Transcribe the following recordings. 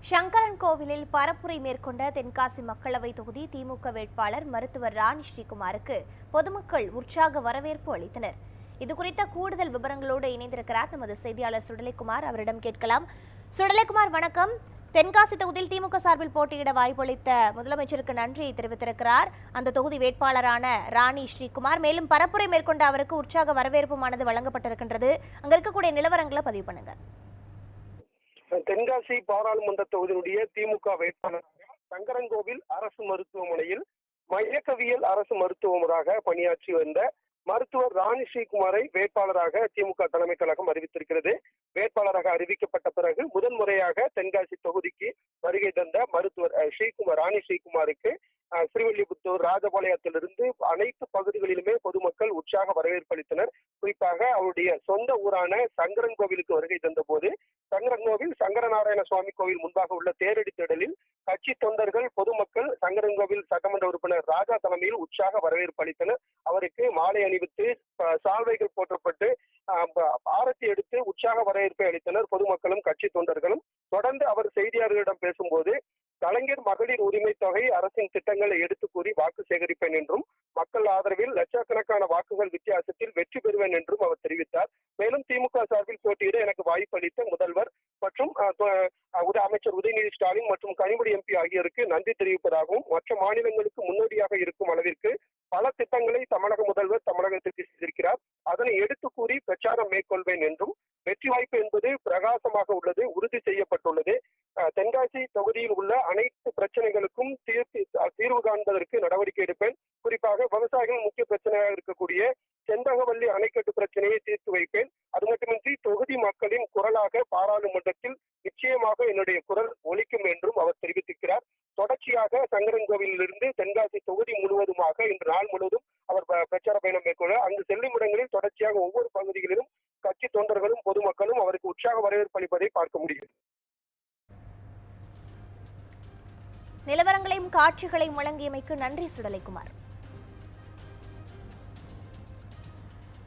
சங்கரன் கோவிலில் பரப்புரை மேற்கொண்ட தென்காசி மக்களவை தொகுதி திமுக வேட்பாளர் மருத்துவர் ராணி ஸ்ரீகுமாருக்கு பொதுமக்கள் உற்சாக வரவேற்பு அளித்தனர். இதுகுறித்த கூடுதல் விவரங்களோடு இணைந்திருக்கிறார் நமது செய்தியாளர் சுடலைக்குமார். அவரிடம் கேட்கலாம். சுடலைக்குமார், வணக்கம். தென்காசி தொகுதியில் திமுக சார்பில் போட்டியிட வாய்ப்பளித்த முதலமைச்சருக்கு நன்றி தெரிவித்திருக்கிறார் அந்த தொகுதி வேட்பாளரான ராணி ஸ்ரீகுமார். மேலும் பரப்புரை மேற்கொண்ட அவருக்கு உற்சாக வரவேற்புமானது வழங்கப்பட்டிருக்கின்றது. அங்க இருக்கக்கூடிய நிலவரங்களை பதிவு பண்ணுங்க. தென்காசி பாராளுமன்ற தொகுதியினுடைய திமுக வேட்பாளராக சங்கரன்கோவில் அரசு மருத்துவமனையில் மையக்கவியல் அரசு மருத்துவமராக பணியாற்றி வந்த மருத்துவர் ராணி ஸ்ரீகுமாரை வேட்பாளராக திமுக தலைமை கழகம் அறிவித்திருக்கிறது. வேட்பாளராக அறிவிக்கப்பட்ட பிறகு முதன்முறையாக தென்காசி தொகுதிக்கு வருகை தந்த மருத்துவர் ராணி ஸ்ரீகுமாருக்கு ஸ்ரீவில்லிபுத்தூர், ராஜபாளையத்திலிருந்து அனைத்து பகுதிகளிலுமே பொதுமக்கள் உற்சாக வரவேற்பு அளித்தனர். குறிப்பாக அவருடைய சொந்த ஊரான சங்கரன் கோவிலுக்கு வருகை தந்த போது சங்கரன்கோவில் சங்கரநாராயண சுவாமி கோவில் முன்பாக உள்ள தேரடி திடலில் கட்சி தொண்டர்கள், பொதுமக்கள் சங்கரன்கோவில் சட்டமன்ற உறுப்பினர் ராஜா தலைமையில் உற்சாக வரவேற்பு அளித்தனர். அவருக்கு மாலை அணிவித்து சால்வைகள் போற்றப்பட்டு ஆரத்தி எடுத்து உற்சாக வரவேற்பை அளித்தனர் பொதுமக்களும் கட்சி தொண்டர்களும். தொடர்ந்து அவர் செய்தியாளர்களிடம் பேசும்போது கலைஞர் மகளிர் உரிமை தொகை அரசின் திட்டங்களை எடுத்து கூறி வாக்கு சேகரிப்பேன் என்றும் மக்கள் ஆதரவில் லட்சக்கணக்கான வாக்குகள் வித்தியாசத்தில் வெற்றி பெறுவேன் என்றும் அவர் தெரிவித்தார். மேலும் திமுக சார்பில் போட்டியிட எனக்கு வாய்ப்பு அளித்த முதல்வர் மற்றும் அமைச்சர் உதயநிதி ஸ்டாலின் மற்றும் கனிமொழி எம்பி ஆகியோருக்கு நன்றி தெரிவிப்பதாகவும் மற்ற மாநிலங்களுக்கு முன்னோடியாக இருக்கும் அளவிற்கு பல திட்டங்களை தமிழக முதல்வர் தமிழகத்திற்கு செய்திருக்கிறார், அதனை எடுத்து கூறி பிரச்சாரம் மேற்கொள்வேன் என்றும் வெற்றி வாய்ப்பு என்பது பிரகாசமாக உள்ளது, உறுதி செய்யப்பட்டுள்ளது. தென்காசி தொகுதியில் உள்ள அனைத்து பிரச்சனைகளுக்கும் தீர்வு காண்பதற்கு நடவடிக்கை எடுப்பேன். குறிப்பாக விவசாயிகள் முக்கிய பிரச்சனையாக இருக்கக்கூடிய செண்பகவல்லி அணைக்கட்டு பிரச்சனையை தீர்த்து வைப்பேன். அது மட்டுமின்றி தொகுதி மக்களின் குரலாக பாராளுமன்றத்தில் நிச்சயமாக என்னுடைய குரல் ஒலிக்கும் என்றும் அவர் தெரிவித்திருக்கிறார். தொடர்ச்சியாக சங்கரன்கோவிலிருந்து தென்காசி தொகுதி முழுவதுமாக இன்று நாள் முழுவதும் அவர் பிரச்சார பயணம் மேற்கொள்ள அங்கு செல்லும் இடங்களில் தொடர்ச்சியாக ஒவ்வொரு பகுதிகளிலும் கட்சி தொண்டர்களும் பொதுமக்களும் அவருக்கு உற்சாக வரவேற்பு அளிப்பதை பார்க்க முடியும். நிலவரங்களையும் காட்சிகளையும் வழங்கியமைக்கு நன்றி சுடலைக்குமார்.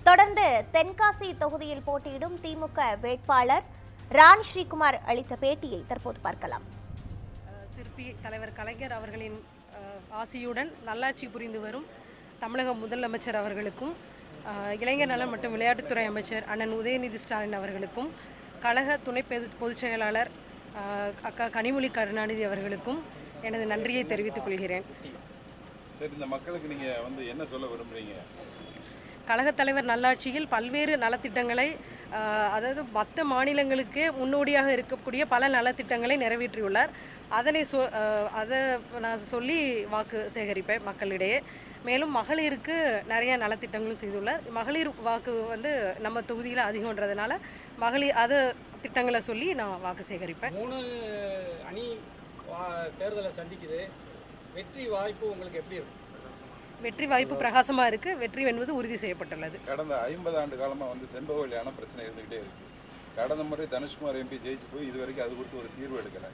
தொடர்ந்து தென்காசி தொகுதியில் போட்டியிடும் திமுக வேட்பாளர் ராணி ஸ்ரீகுமார் அளித்த பேட்டியை தற்போது பார்க்கலாம். சிற்பி தலைவர் கலைஞர் அவர்களின் ஆசியுடன் நல்லாட்சி புரிந்து வரும் தமிழக முதலமைச்சர் அவர்களுக்கும், இளைஞர் நலன் மற்றும் விளையாட்டுத்துறை அமைச்சர் அண்ணன் உதயநிதி ஸ்டாலின் அவர்களுக்கும், கழக துணை பொதுச் செயலாளர் அக்கா கனிமொழி கருணாநிதி அவர்களுக்கும் எனது நன்றியை தெரிவித்துக் கொள்கிறேன். சரி, இந்த மக்களுக்கு நீங்க என்ன சொல்ல விரும்புறீங்க? கழகத் தலைவர் நல்லாட்சியில் பல்வேறு நலத்திட்டங்களை, அதாவது மற்ற மாநிலங்களுக்கு முன்னோடியாக இருக்கக்கூடிய பல நலத்திட்டங்களை நிறைவேற்றியுள்ளார். அதை நான் சொல்லி வாக்கு சேகரிப்பேன் மக்களிடையே. மேலும் மகளிருக்கு நிறைய நலத்திட்டங்களும் செய்துள்ளார். மகளிர் வாக்கு நம்ம தொகுதியில் அதிகம்ன்றதுனால மகளிர் திட்டங்களை சொல்லி நான் வாக்கு சேகரிப்பேன். 3 அணி தேர்தலை சந்திக்குது. வெற்றி வாய்ப்பு உங்களுக்கு எப்படி இருக்கும்? வெற்றி வாய்ப்பு பிரகாசமா இருக்கு. வெற்றி என்பது உறுதி செய்யப்பட்டுள்ளது. கடந்த 50 ஆண்டு காலமா செண்பகவல்லியான பிரச்சனை இருந்துகிட்டே இருக்கு. கடந்த முறை தனுஷ்குமார் எம்பி ஜெயிச்சு போய் இதுவரைக்கும் அது குறித்து ஒரு தீர்வு எடுக்கல.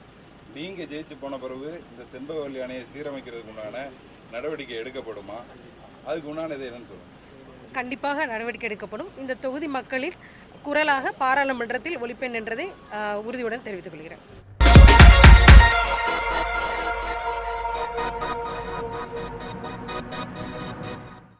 நீங்க ஜெயிச்சு போன பிறகு இந்த செண்பகவல்லி அணையை சீரமைக்கிறதுக்கு உண்டான நடவடிக்கை எடுக்கப்படுமா? அதுக்கு உண்டானது என்னன்னு சொல்லுங்க. கண்டிப்பாக நடவடிக்கை எடுக்கப்படும். இந்த தொகுதி மக்களின் குரலாக பாராளுமன்றத்தில் ஒலிப்பேன் என்றதை உறுதியுடன் தெரிவித்துக் கொள்கிறேன்.